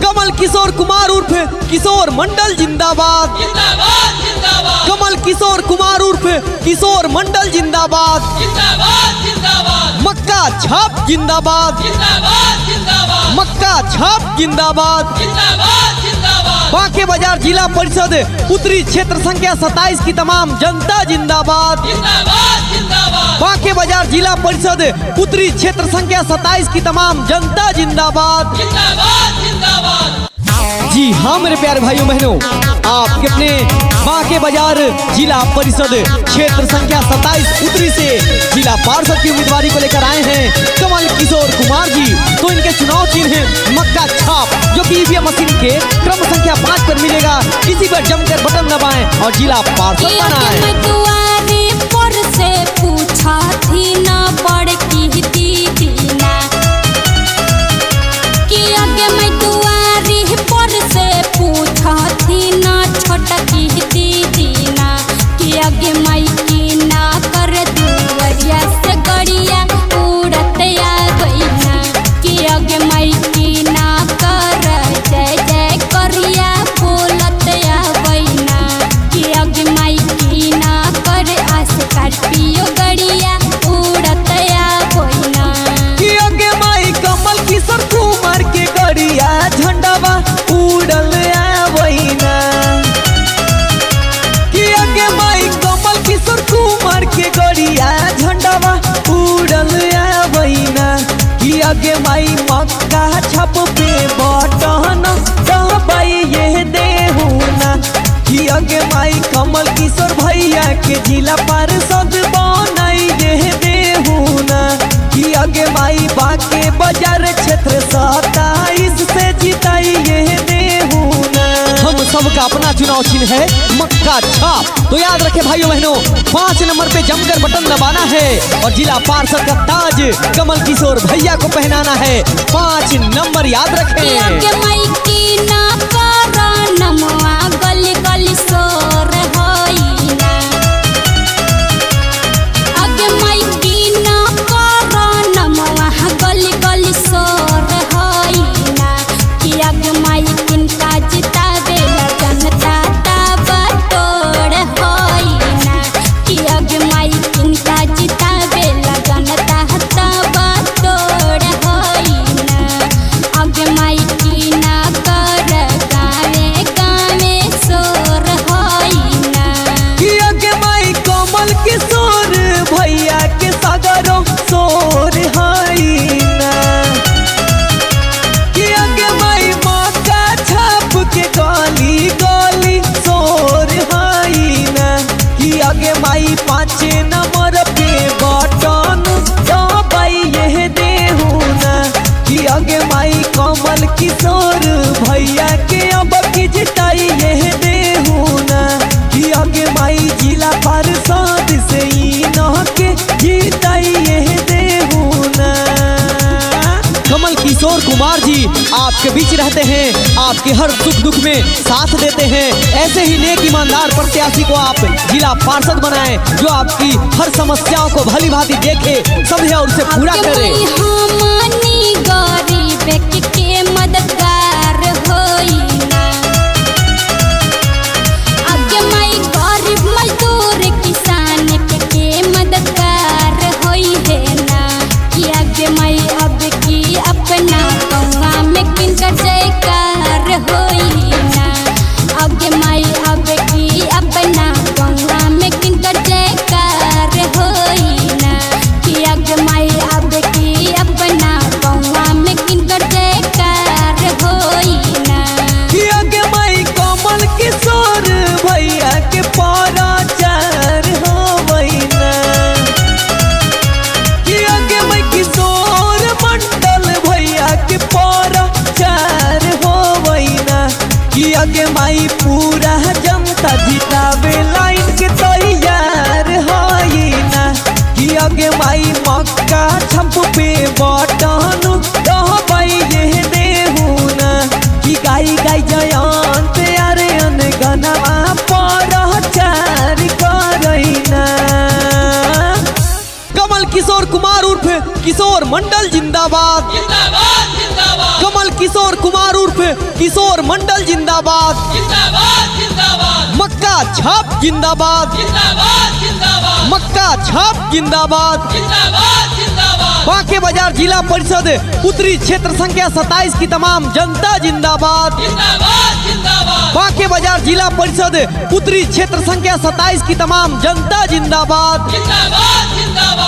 कमल किशोर कुमार उर्फ किशोर मंडल जिंदाबाद, जिंदाबाद जिंदाबाद। कमल किशोर कुमार उर्फ किशोर मंडल जिंदाबाद, जिंदाबाद जिंदाबाद। मक्का छाप जिंदाबाद, जिंदाबाद जिंदाबाद। मक्का छाप जिंदाबाद। जिंदाबाद जिंदाबाद। बांके बाजार जिला परिषद उत्तरी क्षेत्र संख्या 27 की तमाम जनता जिंदाबाद, जिंदाबाद जिंदाबाद। बांके बाजार जिला परिषद उत्तरी क्षेत्र संख्या 27 की तमाम जनता जिंदाबाद, जिंदाबाद जिंदाबाद। जी हाँ मेरे प्यारे भाइयों बहनों, आपके अपने बांके बाजार जिला परिषद क्षेत्र संख्या 27 उत्तरी से जिला पार्षद की उम्मीदवारी को लेकर आए हैं कमल किशोर कुमार जी। तो इनके चुनाव चिन्ह है मक्का छाप, जो कि ईवीएम मशीन के क्रम संख्या 5 पर मिलेगा। इसी पर जमकर बटन दबाएं और जिला पार्षद बनाएं। से पूछा थी ना बड़ की दीदी ना कि आगे मैं दुआरी पर से पूछा थी ना छोटा की दीदी ना कि आगे मैं की ना कर दुआरिया से गड़िया उड़त आ गई ना कि आगे मैं की ना कर जय जय करिया बोलत आ गई ना कि आगे मैं की ना कर स्कॉर्पियो गड़िया उड़त आ गई ना कि आगे माई कमल किशोर कुमार के गड़िया झंडावा उड़ल आवई ना, कि आगे माई कमल किशोर कुमार के गड़िया झंडावा उड़ल आवई ना, कि आगे माई मक्का छाप पे बटन दबाई ये देहू ना, कि आगे माई कमल किशोर भैया के जिला पार्षद बनाई ये देहू ना, कि आगे माई बांके बाजार क्षेत्र 27 से जिताई ये देहू ना। हम सबका अपना चुनाव चिन्ह है मक्का छाप। तो याद रखे भाइयों बहनों, 5 नंबर पे जमकर बटन दबाना है और जिला पार्षद का ताज कमल किशोर भैया को पहनाना है। 5 नंबर याद रखें। आगे माई की ना करा नमवा गली गली सोर होई ना, आगे माई की ना करा नमवा गली गली सोर होई ना, कि आगे माई किनका जितावे जनता ताबा तोड़ होई ना, कि आगे माई किनका जितावे जनता ताबा तोड़ होई ना, आगे माई की ना कर गावे गावे सोर होई ना, कि आगे माई कमल किशोर भैया के सागरों सोर हाई ना, कि आगे माई मक्का छाप के गली गली सोर हाई ना, कि आगे माई 5 नंबर पे बटन दबाई ये देहू ना, कि आगे माई कमल किशोर भैया के अब की जिताई ये देहू ना, कि आगे माई जिला पार्षद से ही न के जिताई ये देहू ना। कमल किशोर कुमार जी आपके बीच रहते हैं, आपके हर सुख दुख में साथ देते हैं। ऐसे ही नेक ईमानदार प्रत्याशी को आप जिला पार्षद बनाएं, जो आपकी हर समस्याओं को भली भांति देखे, समझे और उसे पूरा करे। हमनी गरीब के मददगार होई ना, आगे माई गरीब मजदूर किसान के मददगार होई है ना, कि आगे माई अब की अपना गौवा में किनकर जयकार होई ना, आगे माई अब की अपना गौवा में किनकर जयकार होई ना, कि आगे माई अब की अपना गौवा में किनकर जयकार होई ना, कि आगे माई कमल किशोर भैया के पराचार होवई ना, कि आगे माई किशोर मंडल भैया के पराचार होवई ना, कि आगे माई पूरा जनता जितावे लाइन के तैयार होई ना, कि आगे माई मक्का छाप पे बटन दबाई ये देहू ना, कि गाई गाई जयंत यारे अनगनवा प्रचार करई ना। कमल किशोर कुमार उर्फ किशोर मंडल जिंदाबाद, जिंदाबाद जिंदाबाद। कमल किशोर कुमार उर्फ किशोर मंडल जिंदाबाद, जिंदाबाद जिंदाबाद, मक्का छाप जिंदाबाद, जिंदाबाद जिंदाबाद, मक्का छाप जिंदाबाद। जिंदाबाद जिंदाबाद, बांके बाजार जिला परिषद उत्तरी क्षेत्र संख्या 27 की तमाम जनता जिंदाबाद। जिंदाबाद जिंदाबाद, बांके बाजार जिला परिषद उत्तरी क्षेत्र संख्या 27 की तमाम जनता जिंदाबाद। जिंदाबाद जिंदाबाद।